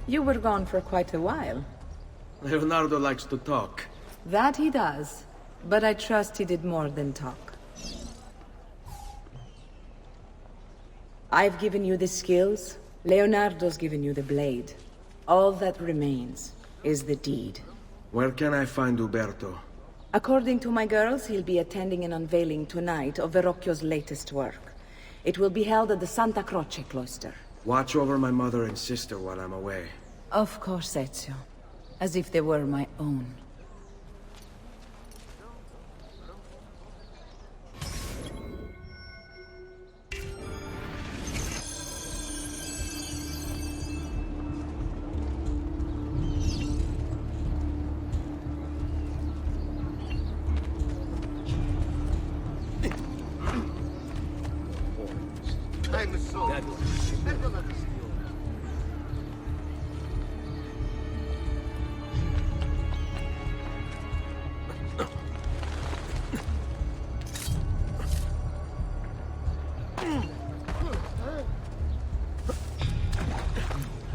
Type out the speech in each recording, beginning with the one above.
You were gone for quite a while. Leonardo likes to talk. That he does. But I trust he did more than talk. I've given you the skills. Leonardo's given you the blade. All that remains is the deed. Where can I find Uberto? According to my girls, he'll be attending an unveiling tonight of Verrocchio's latest work. It will be held at the Santa Croce cloister. Watch over my mother and sister while I'm away. Of course, Ezio. As if they were my own.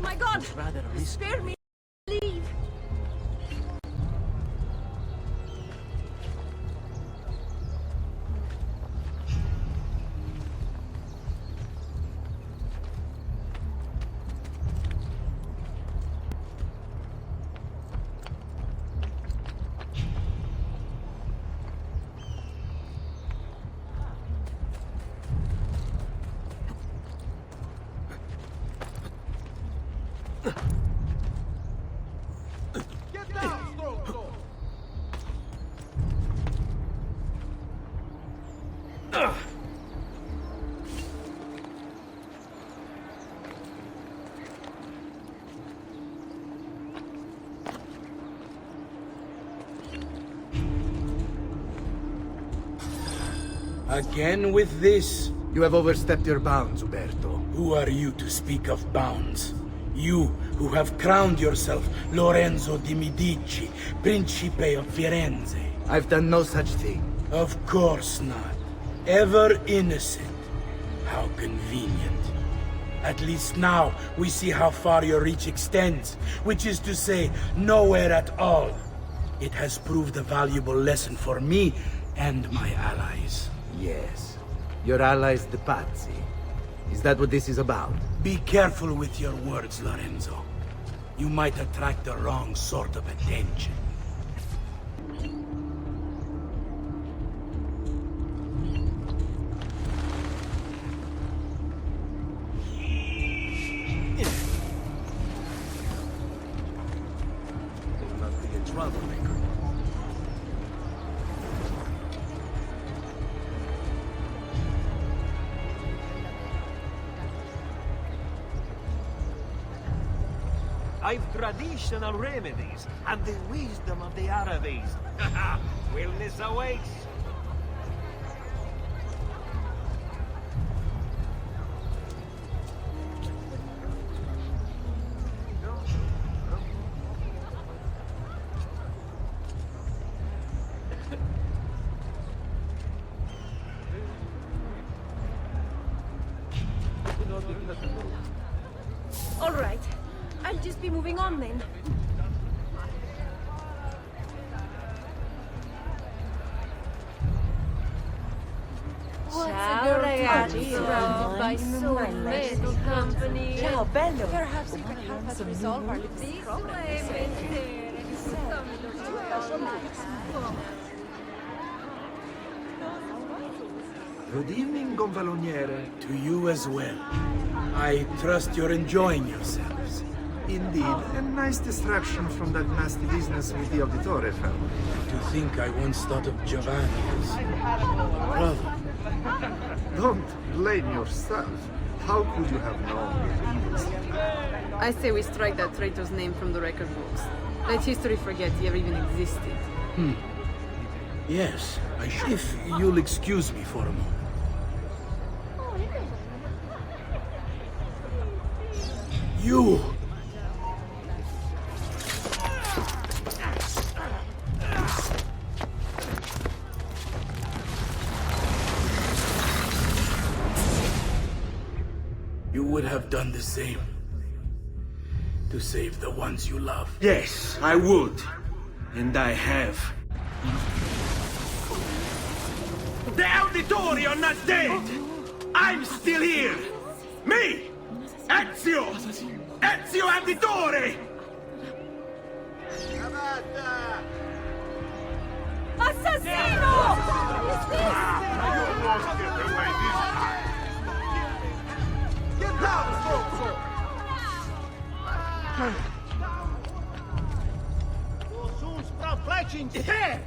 My God! Spare me! Leave! Again with this? You have overstepped your bounds, Uberto. Who are you to speak of bounds? You, who have crowned yourself Lorenzo di Medici, Principe of Firenze. I've done no such thing. Of course not. Ever innocent. How convenient. At least now, we see how far your reach extends, which is to say, nowhere at all. It has proved a valuable lesson for me and my allies. Yes. Your allies, the Pazzi. Is that what this is about? Be careful with your words, Lorenzo. You might attract the wrong sort of attention. I've traditional remedies and the wisdom of the Arabes. Wellness awaits. All right. I'll just be moving on then. Ciao ragazzi, by Soulmate Company. Ciao, bello. Perhaps you can help us resolve our little problem. Good evening, Gonfaloniere. To you as well. I trust you're enjoying yourselves. Indeed, a nice distraction from that nasty business with the Auditore family. To think I once thought of Giovanni as brother. Don't blame yourself. How could you have known the evils? I say we strike that traitor's name from the record books. Let history forget he ever even existed. Yes, I should. If you'll excuse me for a moment. You! You would have done the same. To save the ones you love. Yes, I would. And I have. The Auditori are not dead! I'm still here! Me! Ezio! Ezio Auditore! Assassino! You won't get away this time. Get down, Strozo! Soon sprout fletching! Yeah!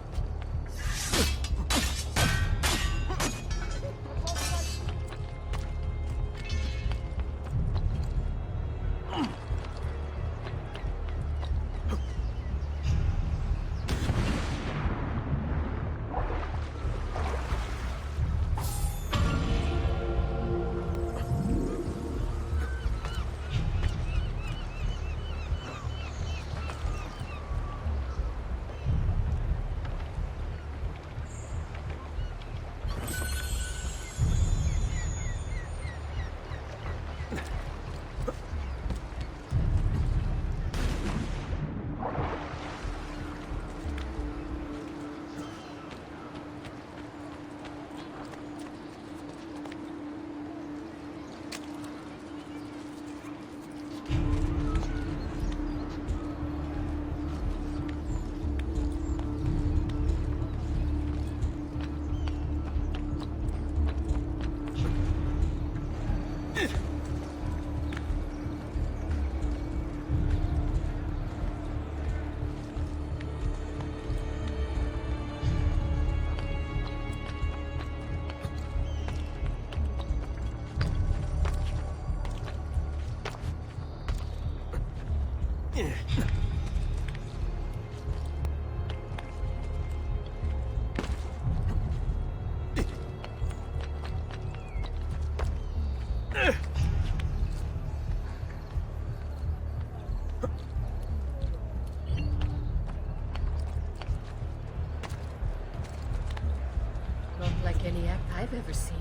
Not like any act I've ever seen.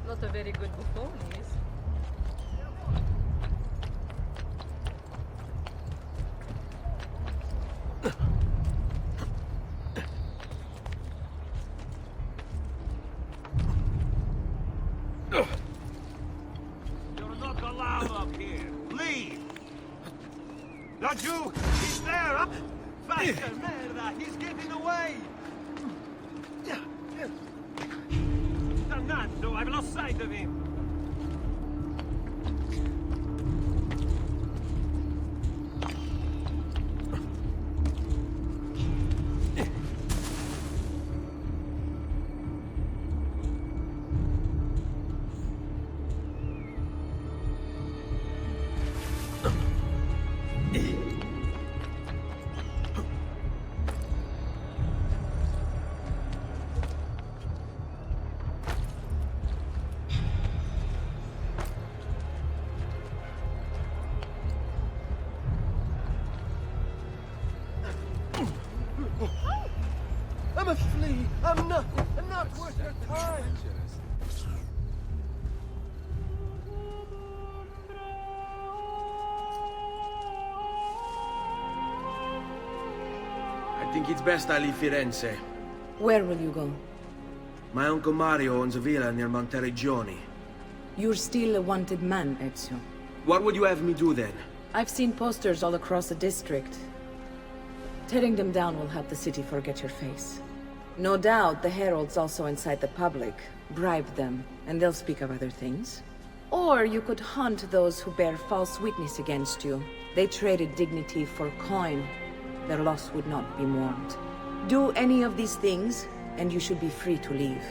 Not a very good buffoon, he is. You're not allowed up here. Leave! Not you! He's there! Huh? Faster, merda! He's getting away! Dannato! I've lost sight of him! I'm a flea. I'm not worth your time. I think it's best I leave Firenze. Where will you go? My uncle Mario owns a villa near Monteregioni. You're still a wanted man, Ezio. What would you have me do then? I've seen posters all across the district. Tearing them down will help the city forget your face. No doubt the heralds also incite the public. Bribe them, and they'll speak of other things. Or you could hunt those who bear false witness against you. They traded dignity for coin. Their loss would not be mourned. Do any of these things, and you should be free to leave.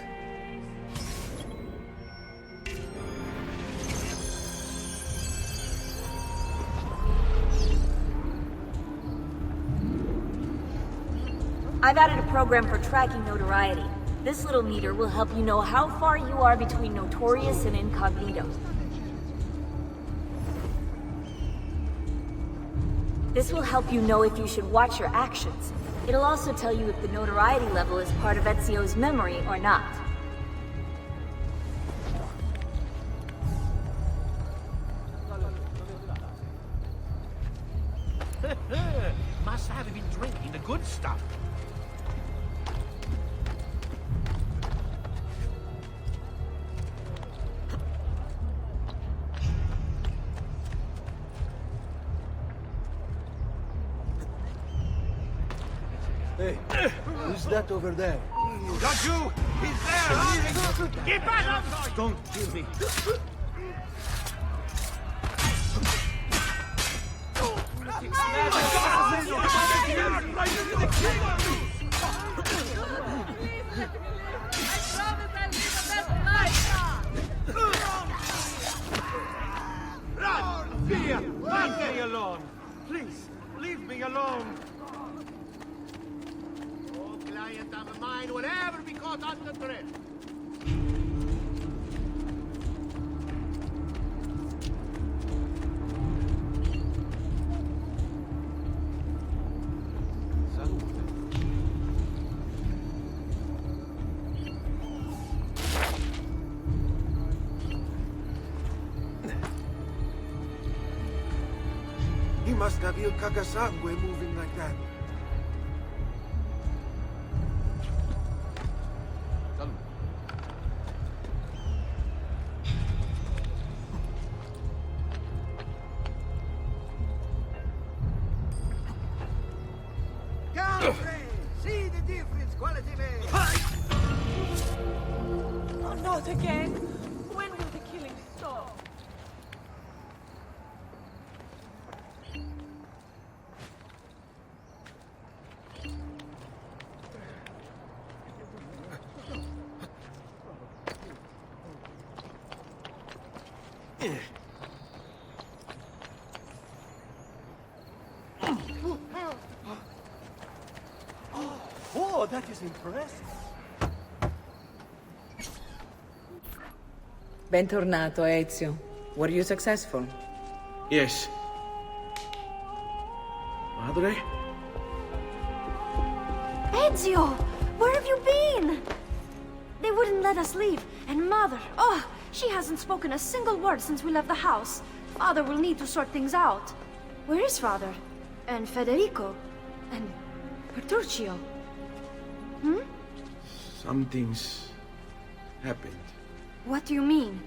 I've added a program for tracking notoriety. This little meter will help you know how far you are between notorious and incognito. This will help you know if you should watch your actions. It'll also tell you if the notoriety level is part of Ezio's memory or not. Must have been drinking the good stuff. Hey, who's that over there? Got you! He's there! Huh? Get back up! Don't kill me. Run! Fear! Leave me alone! Please, leave me alone! No client of mine will ever be caught on the drift. He must have Il Cagasangue moving like that. See the difference, quality man! Oh, not again! When will the killing stop? Oh, that is impressive. Bentornato, Ezio. Were you successful? Yes. Madre? Ezio! Where have you been? They wouldn't let us leave. And Mother, oh, she hasn't spoken a single word since we left the house. Father will need to sort things out. Where is Father? And Federico? And Petruccio? Hmm? Something's happened. What do you mean?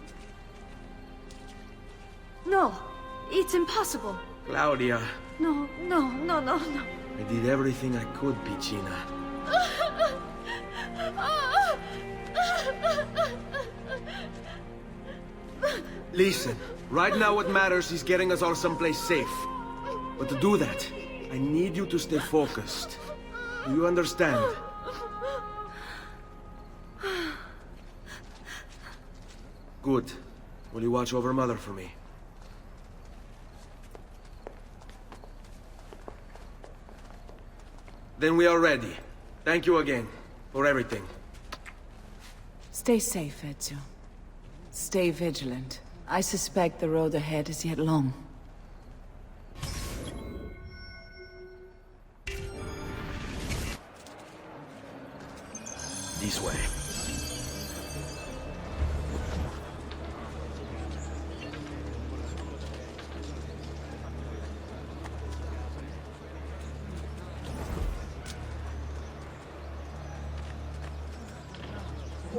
No, it's impossible. Claudia, No. I did everything I could, Piccina. Listen, right now what matters is getting us all someplace safe. But to do that, I need you to stay focused. Do you understand? Good. Will you watch over Mother for me? Then we are ready. Thank you again for everything. Stay safe, Ezio. Stay vigilant. I suspect the road ahead is yet long. This way.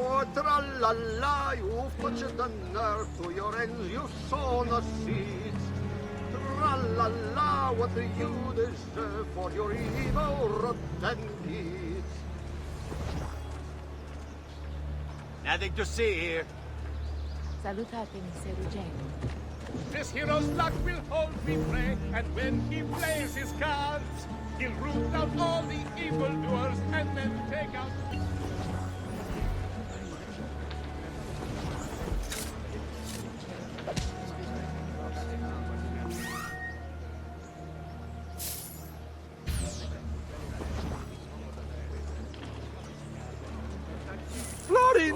Oh, tra-la-la, you put the nerve to your ends, you sow the seeds. Tra-la-la, what do you deserve for your evil, rotten deeds? Nothing to see here. Salutatemi, Serugendo. This hero's luck will hold me prey, and when he plays his cards, he'll root out all the evildoers and then take out...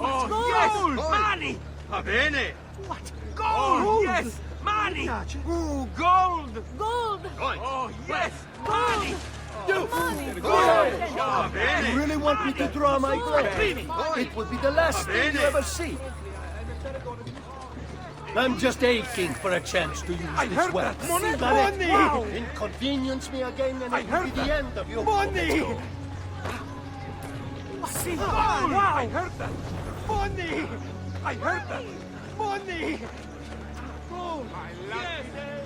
Oh, yes! Money! Va bene! What? Gold! Yes! Money! Ooh, gold! Gold! Oh, yes! Money! You really want me to draw my breath? It would be the last thing you ever see. I'm just aching for a chance to use this weapon. Money! Let it Money! inconvenience me again and it will be the end of your Money! Let's go. See, wow! I heard that! Money! I heard that! Money! Oh, my lucky day!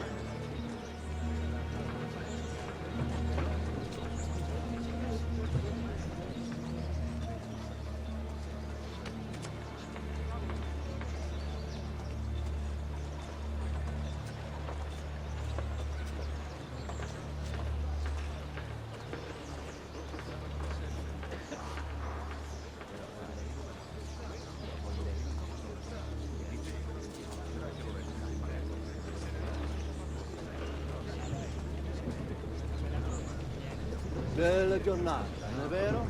Bella giornata, non è vero?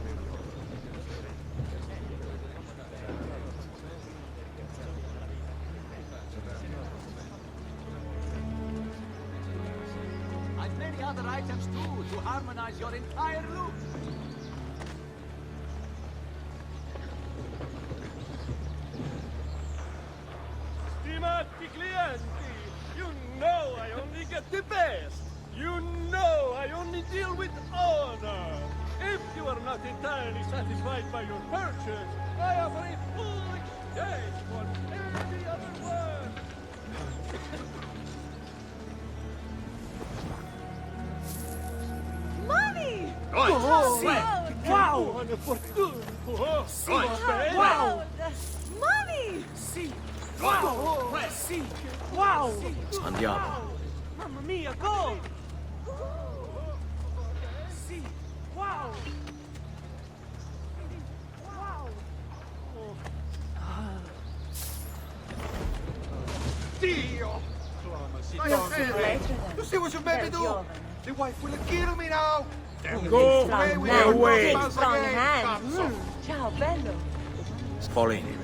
And many other items too, to harmonize your entire look. Stimati clienti, you know I only get the best. You know I only deal with honor. If you are not entirely satisfied by your purchase, I offer a full exchange for any other one. Money! Oh, Wow! buona fortuna! Oh, Sì, bene. wow! Money! Sì! Wow! Sì! Wow! Andiamo. Mamma mia, go! Sì! Wow! Wow! Dio! I am feeling. You see what you made me do? The wife will kill me now! Go away! away. Strong hand! Ciao, bello. Spolini.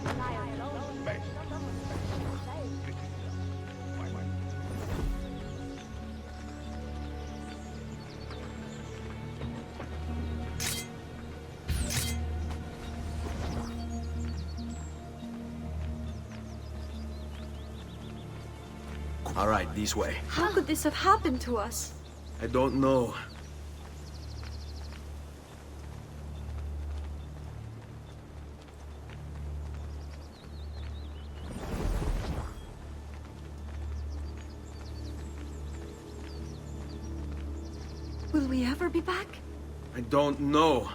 All right, this way. How could this have happened to us? I don't know. Will we ever be back? I don't know.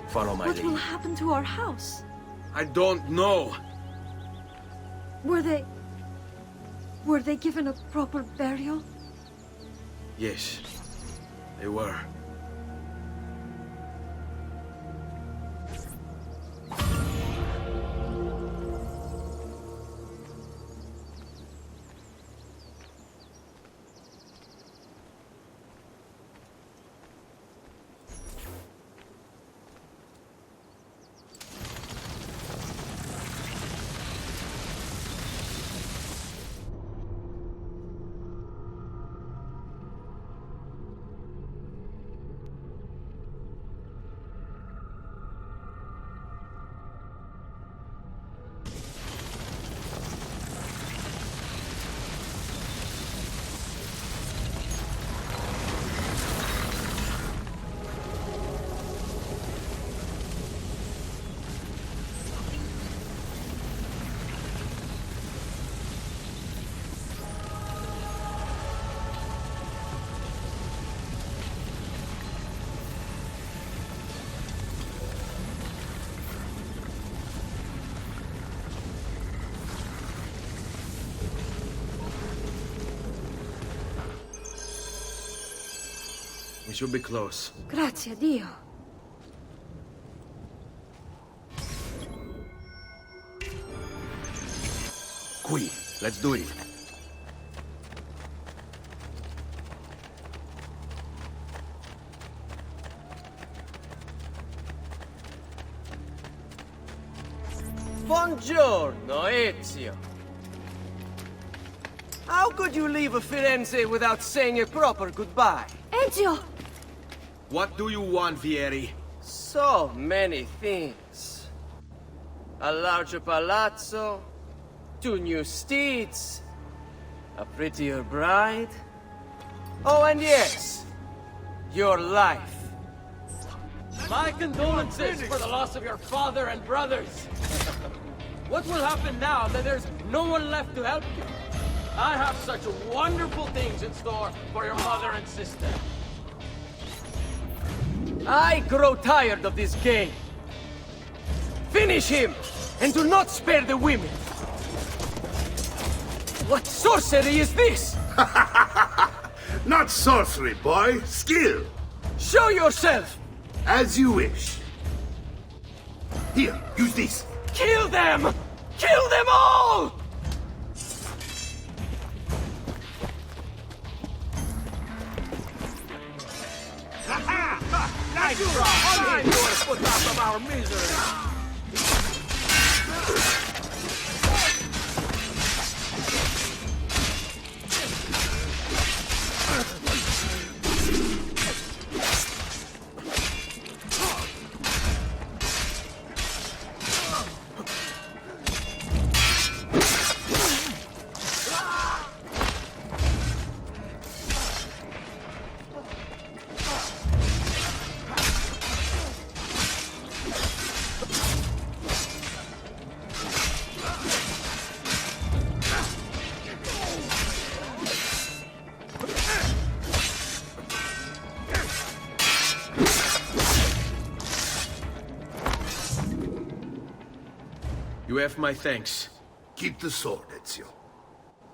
Follow my What will lead. happen to our house? I don't know. Were they given a proper burial? Yes, they were. We should be close. Grazie a Dio. Let's do it. Buongiorno, Ezio. How could you leave Firenze without saying a proper goodbye? Ezio! What do you want, Vieri? So many things. A larger palazzo, 2 new steeds, a prettier bride. Oh, and yes, your life. My condolences for the loss of your father and brothers. What will happen now that there's no one left to help you? I have such wonderful things in store for your mother and sister. I grow tired of this game. Finish him, and do not spare the women. What sorcery is this? Not sorcery, boy. Skill. Show yourself! As you wish. Here, use this. Kill them! Kill them all! Nice try! Time to put out of our misery! You have my thanks. Keep the sword, Ezio.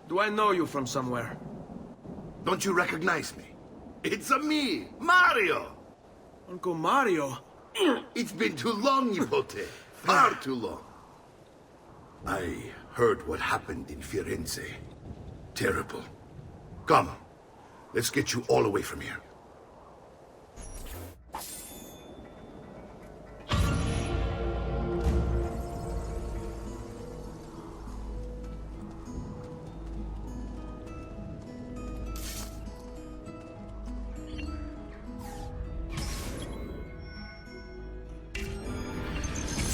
Do I know you from somewhere? Don't you recognize me? It's a me, Mario! Uncle Mario? It's been too long, Nipote. Far too long. I heard what happened in Firenze. Terrible. Come, let's get you all away from here.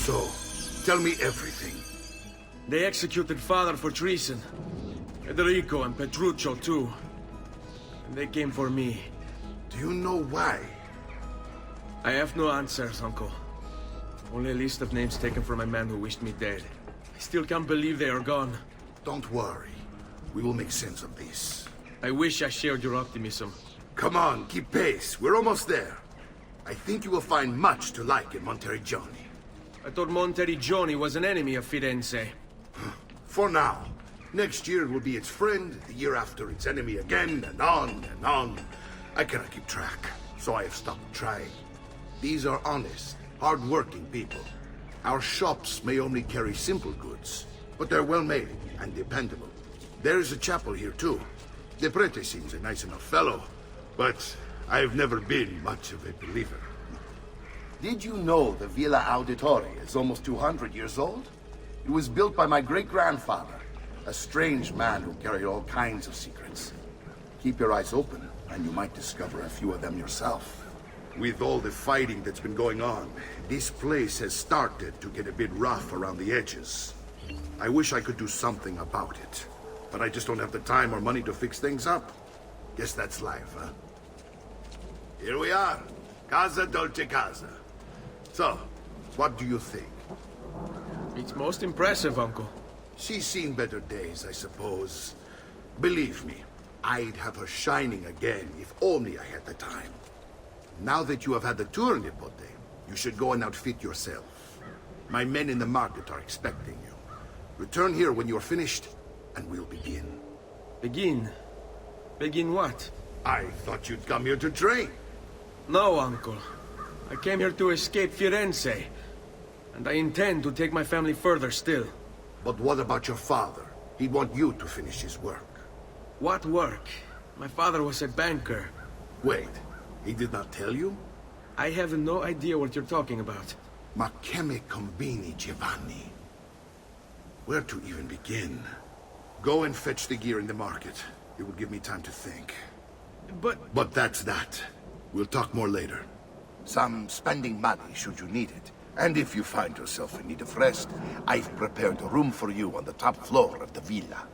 So, tell me everything. They executed father for treason. Federico and Petruccio too. And they came for me. Do you know why? I have no answers, Uncle. Only a list of names taken from a man who wished me dead. I still can't believe they are gone. Don't worry. We will make sense of this. I wish I shared your optimism. Come on, keep pace. We're almost there. I think you will find much to like in Monteriggioni. I thought Monteriggioni was an enemy of Firenze. For now. Next year it will be its friend, the year after its enemy again, and on and on. I cannot keep track, so I have stopped trying. These are honest, hard-working people. Our shops may only carry simple goods, but they're well-made and dependable. There is a chapel here, too. The prete seems a nice enough fellow, but I've never been much of a believer. Did you know the Villa Auditore is almost 200 years old? It was built by my great-grandfather, a strange man who carried all kinds of secrets. Keep your eyes open, and you might discover a few of them yourself. With all the fighting that's been going on, this place has started to get a bit rough around the edges. I wish I could do something about it, but I just don't have the time or money to fix things up. Guess that's life, huh? Here we are. Casa Dolce Casa. So, what do you think? It's most impressive, Uncle. She's seen better days, I suppose. Believe me, I'd have her shining again if only I had the time. Now that you have had the tour, Nipote, you should go and outfit yourself. My men in the market are expecting you. Return here when you're finished, and we'll begin. Begin? Begin what? I thought you'd come here to train. No, Uncle. I came here to escape Firenze. And I intend to take my family further still. But what about your father? He'd want you to finish his work. What work? My father was a banker. Wait, he did not tell you? I have no idea what you're talking about. Ma che me combini, Giovanni? Where to even begin? Go and fetch the gear in the market. It will give me time to think. But that's that. We'll talk more later. Some spending money should you need it. And if you find yourself in need of rest, I've prepared a room for you on the top floor of the villa.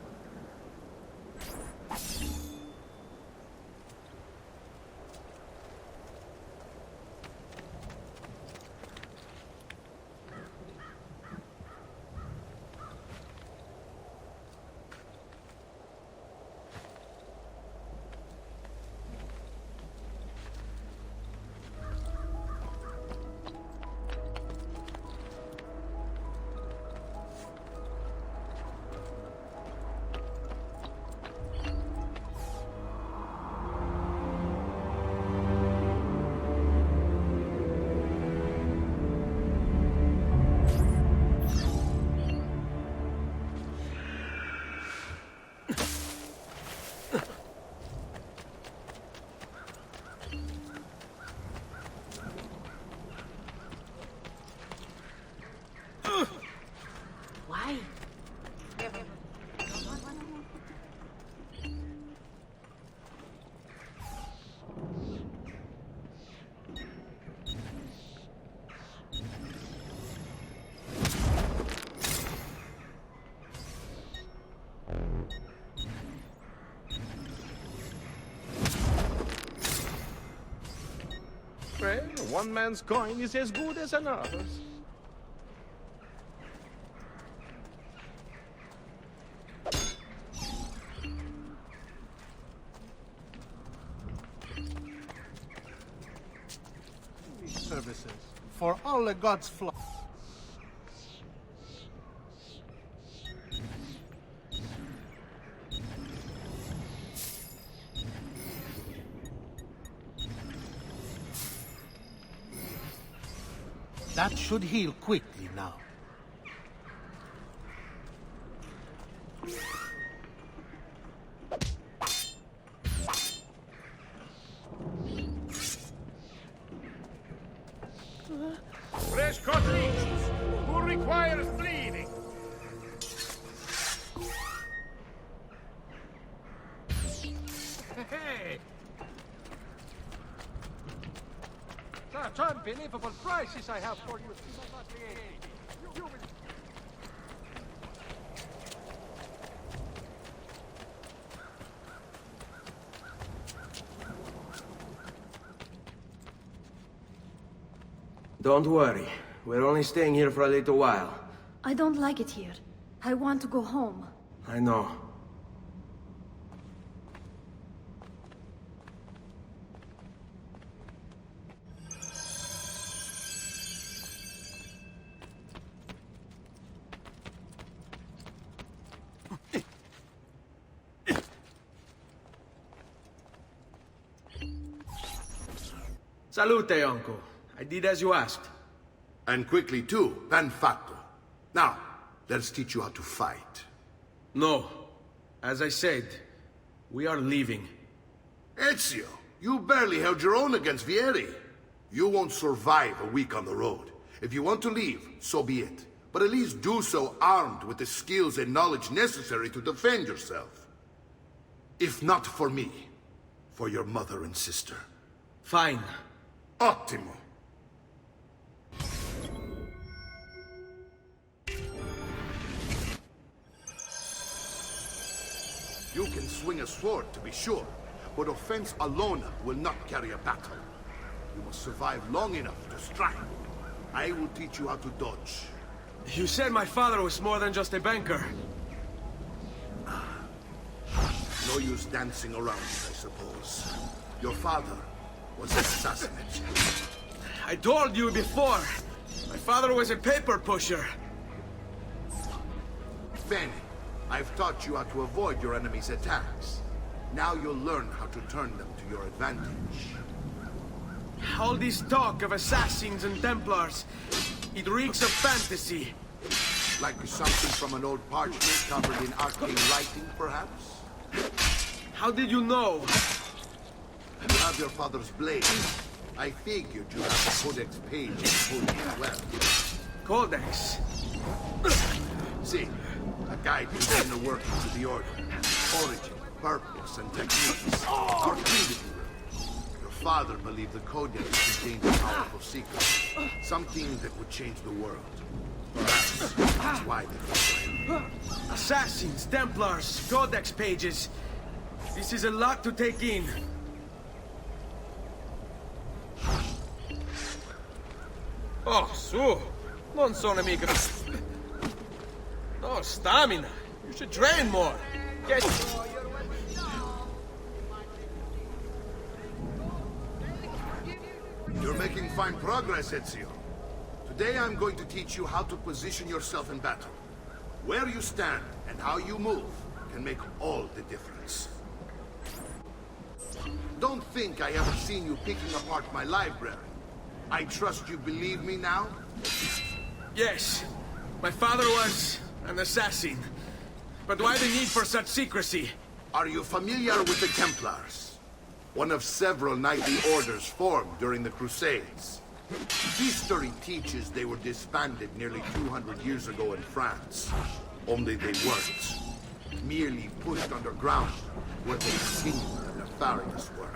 Well, one man's coin is as good as another's. Services for all the gods' flock. That should heal quickly now. Fresh cut leeches. Who requires bleeding? Hey! Such unbelievable prices I have for you. Don't worry. We're only staying here for a little while. I don't like it here. I want to go home. I know. Salute, uncle. I did as you asked. And quickly too, ben fatto. Now, let's teach you how to fight. No. As I said, we are leaving. Ezio, you barely held your own against Vieri. You won't survive a week on the road. If you want to leave, so be it. But at least do so armed with the skills and knowledge necessary to defend yourself. If not for me, for your mother and sister. Fine. Ottimo. You can swing a sword, to be sure, but offense alone will not carry a battle. You must survive long enough to strike. I will teach you how to dodge. You said my father was more than just a banker. No use dancing around it, I suppose. Your father was assassinated. I told you before. My father was a paper pusher. Bene, I've taught you how to avoid your enemy's attacks. Now you'll learn how to turn them to your advantage. All this talk of assassins and Templars, it reeks of fantasy. Like something from an old parchment covered in arcane writing, perhaps? How did you know? You have your father's blade. I figured you have the codex page in as well. Codex? See, a guide to the inner workings of the Order. Origin, purpose, and techniques. Our creed, if you will. Your father believed the codex contained a powerful secret. Something that would change the world. Perhaps that's why they follow him. Assassins, Templars, Codex pages. This is a lot to take in. Oh, su. Non sono mica... No, stamina. You should train more. Get... You're making fine progress, Ezio. Today I'm going to teach you how to position yourself in battle. Where you stand and how you move can make all the difference. Don't think I haven't seen you picking apart my library. I trust you believe me now? Yes. My father was an assassin. But why the need for such secrecy? Are you familiar with the Templars? One of several knightly orders formed during the Crusades. History teaches they were disbanded nearly 200 years ago in France. Only they weren't. Merely pushed underground, where they continued their nefarious work.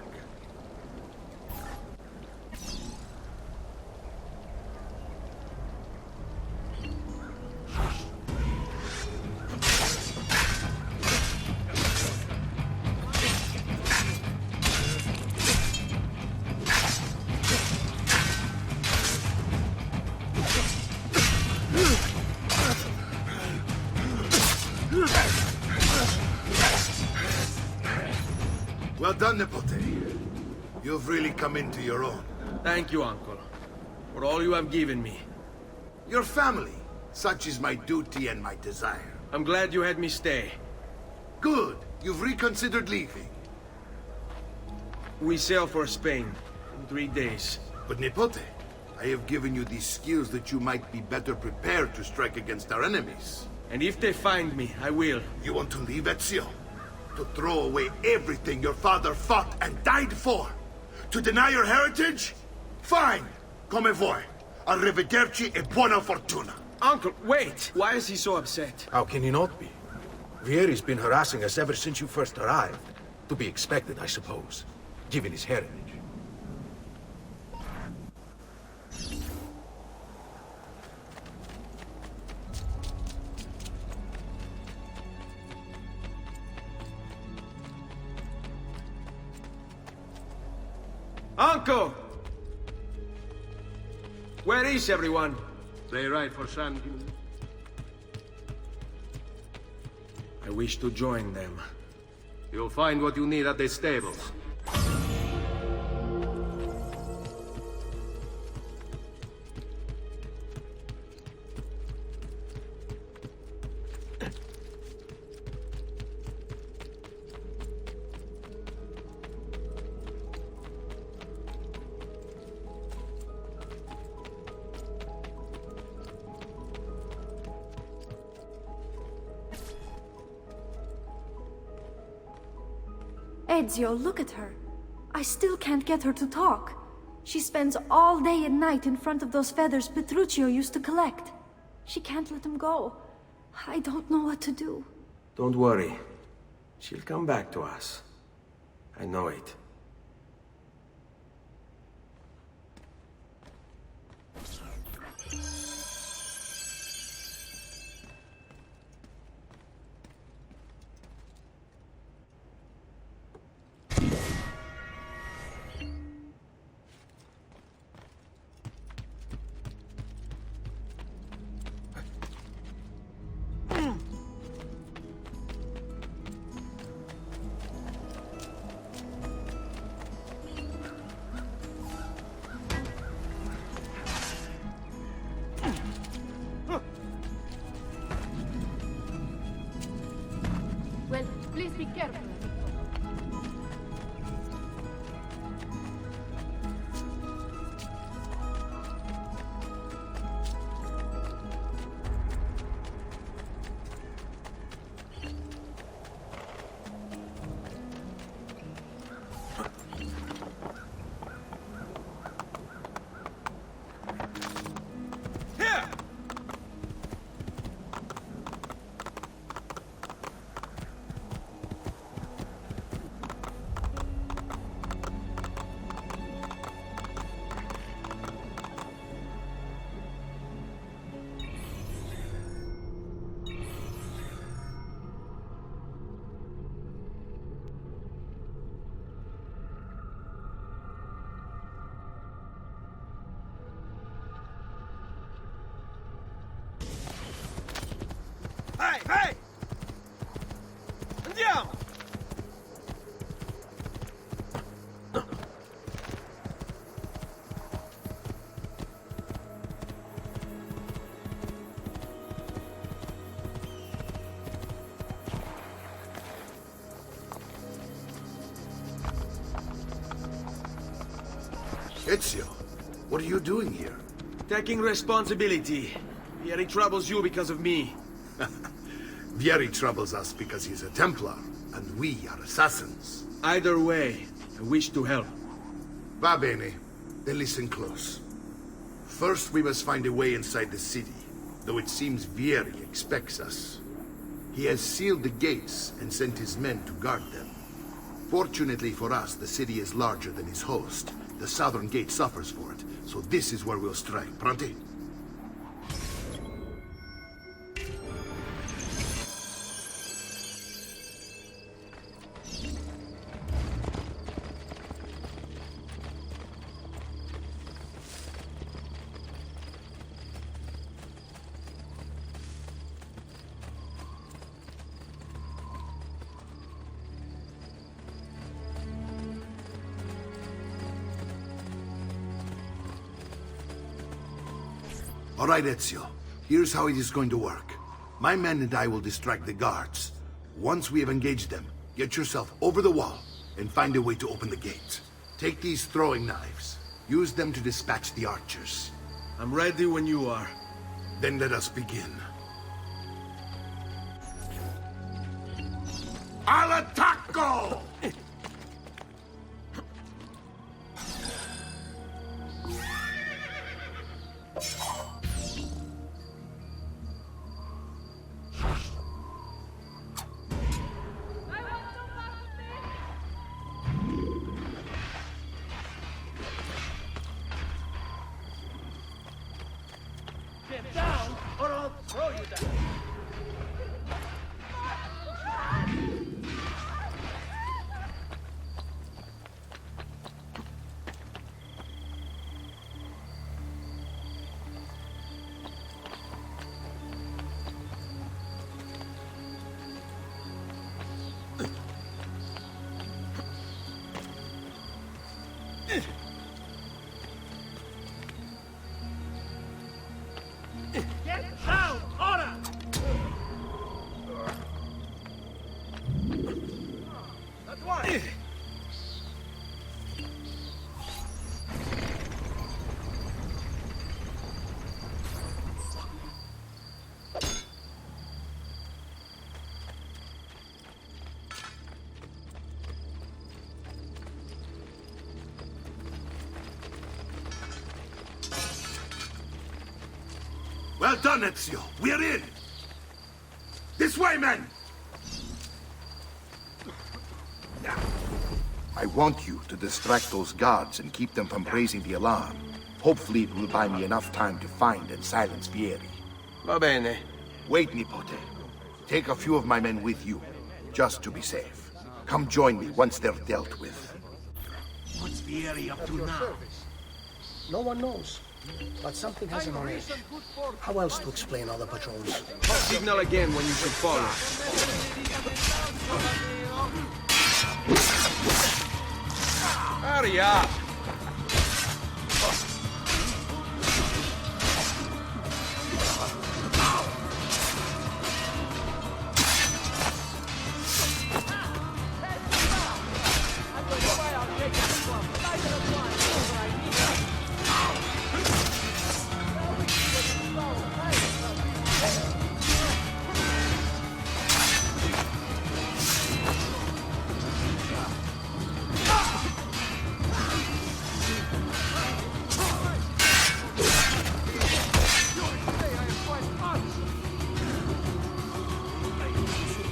Well done, Nipote. You've really come into your own. Thank you, Uncle, for all you have given me. Your family. Such is my duty and my desire. I'm glad you had me stay. Good. You've reconsidered leaving. We sail for Spain in 3 days. But Nipote, I have given you these skills that you might be better prepared to strike against our enemies. And if they find me, I will. You want to leave, Ezio? To throw away everything your father fought and died for? To deny your heritage? Fine! Come vuoi. Arrivederci e buona fortuna. Uncle, wait! Why is he so upset? How can he not be? Vieri's been harassing us ever since you first arrived. To be expected, I suppose, given his heritage. Uncle! Where is everyone? They ride for San... I wish to join them. You'll find what you need at the stables. Ezio, look at her. I still can't get her to talk. She spends all day and night in front of those feathers Petruchio used to collect. She can't let them go. I don't know what to do. Don't worry. She'll come back to us. I know it. Well, please be careful. Ezio, what are you doing here? Taking responsibility. Vieri troubles you because of me. Vieri troubles us because he's a Templar, and we are assassins. Either way, I wish to help. Va bene. Then listen close. First, we must find a way inside the city, though it seems Vieri expects us. He has sealed the gates and sent his men to guard them. Fortunately for us, the city is larger than its host. The southern gate suffers for it, so this is where we'll strike. Pronti? All right, Ezio. Here's how it is going to work. My men and I will distract the guards. Once we have engaged them, get yourself over the wall and find a way to open the gate. Take these throwing knives. Use them to dispatch the archers. I'm ready when you are. Then let us begin. Al attacco! Get down, or I'll throw you down. Get down, order! That's one. Well done, Ezio. We're in! This way, men! I want you to distract those guards and keep them from raising the alarm. Hopefully it will buy me enough time to find and silence Vieri. Va bene. Wait, Nipote. Take a few of my men with you, just to be safe. Come join me once they're dealt with. What's Vieri up to now? No one knows. But something hasn't on it. How else to explain all the patrols? Signal again when you should follow. Hurry up!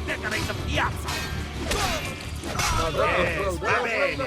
Decorate the piazza! Yes, va bene!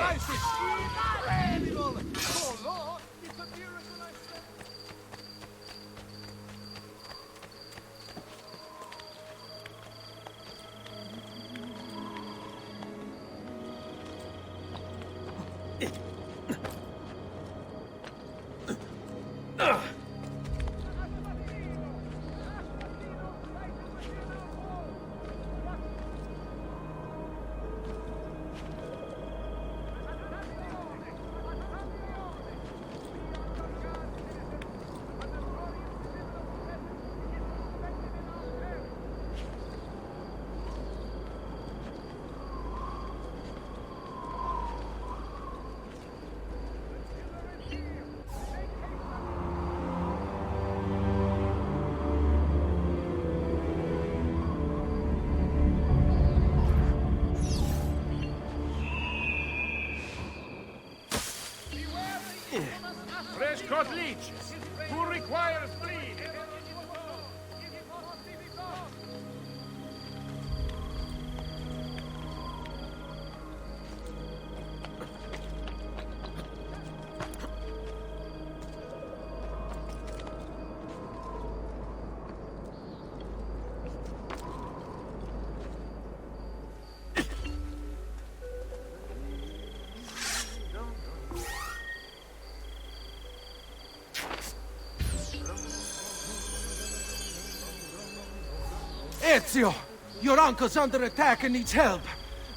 Fresh caught leech. Who requires bleed? Ezio! Your uncle's under attack and needs help.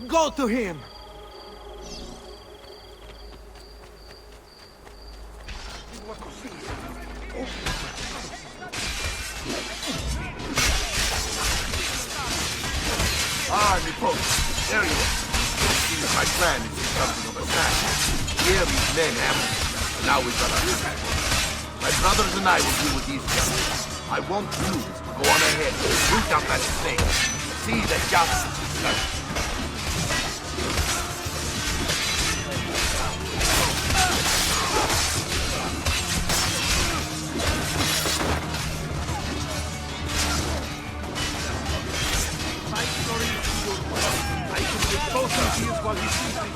Go to him! Ah, Nippon. There you are. Seems my plan is something of a snack. Here these men have it. Now we've got our attack. My brothers and I will deal with these guys. I want you to go on ahead, root out that snake. See that justice is done. I can get both of you while he sees me.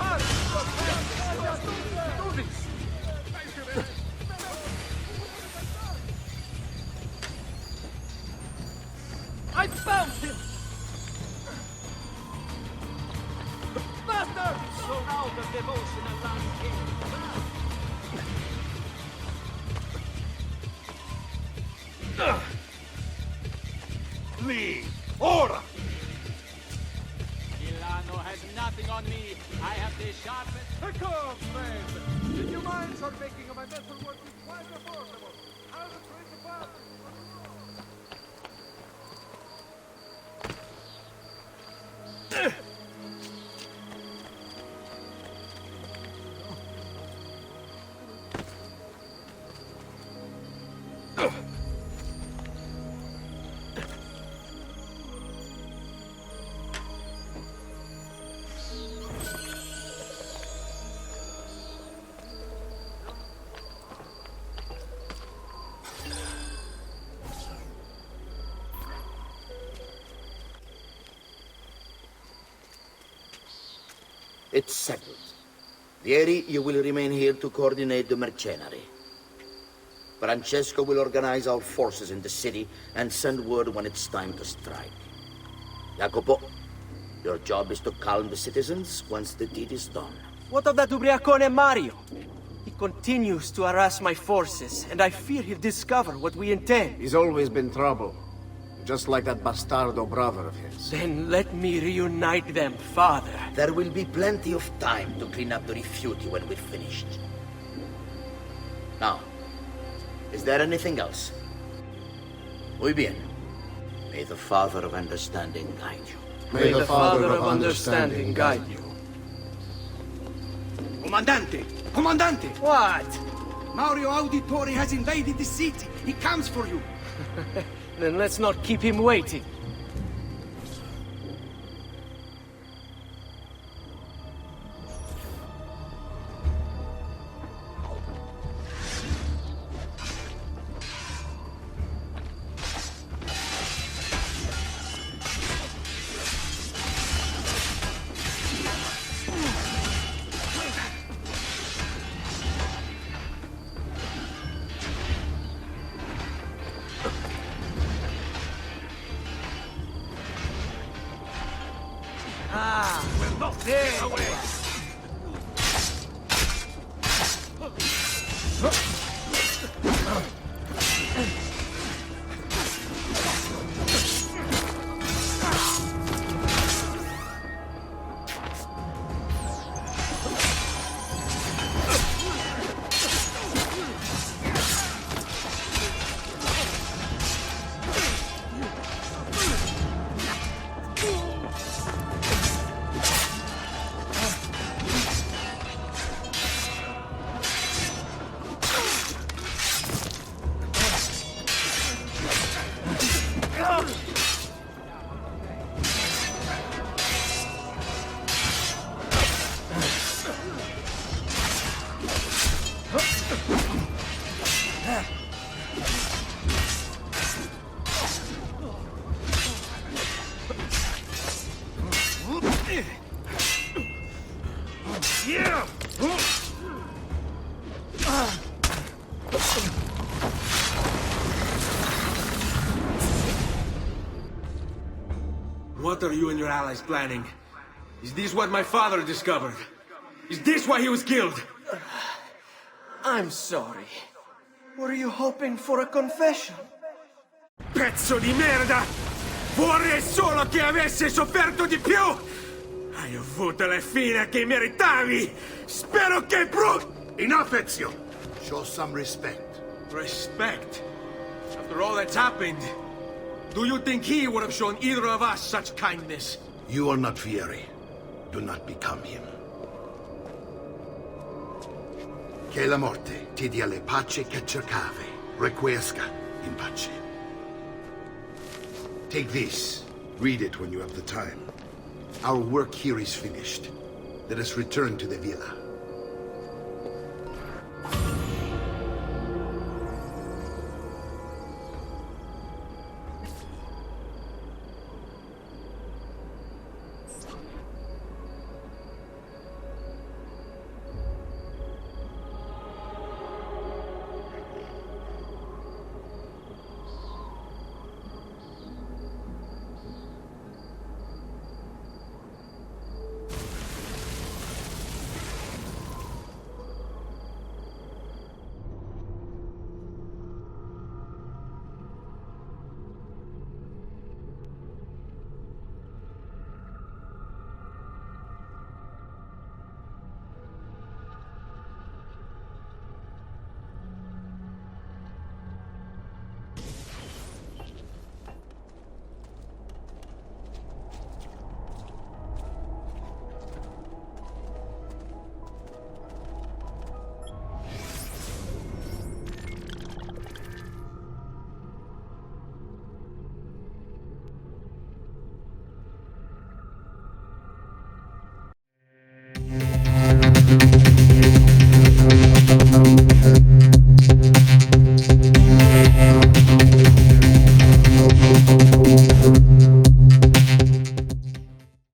Do this! I found him! Bastard! So now the devotion around him. Leave! Ora! Milano has nothing on me. I have the sharpest... Come, friend! Did you mind for making my metal work quite affordable? I'll trade the part. It's settled. Vieri, you will remain here to coordinate the mercenary. Francesco will organize our forces in the city and send word when it's time to strike. Jacopo, your job is to calm the citizens once the deed is done. What of that ubriacone Mario? He continues to harass my forces, and I fear he'll discover what we intend. He's always been trouble. Just like that bastardo brother of his. Then let me reunite them, father. There will be plenty of time to clean up the rifiuti when we're finished. Now, is there anything else? Muy bien. May the Father of Understanding guide you. May the Father of Understanding guide you. Comandante! Comandante! What? Mario Auditore has invaded the city. He comes for you. Then let's not keep him waiting. What are you and your allies planning? Is this what my father discovered? Is this why he was killed? I'm sorry. Were you hoping for a confession? Pezzo di merda! Vorrei solo che avesse sofferto di più! Hai avuto la fine che meritavi! Spero che Enough, Ezio! Show some respect. Respect? After all that's happened, do you think he would have shown either of us such kindness? You are not Fieri. Do not become him. Che la morte ti dia le pace che cercavi. Requiesca in pace. Take this. Read it when you have the time. Our work here is finished. Let us return to the villa.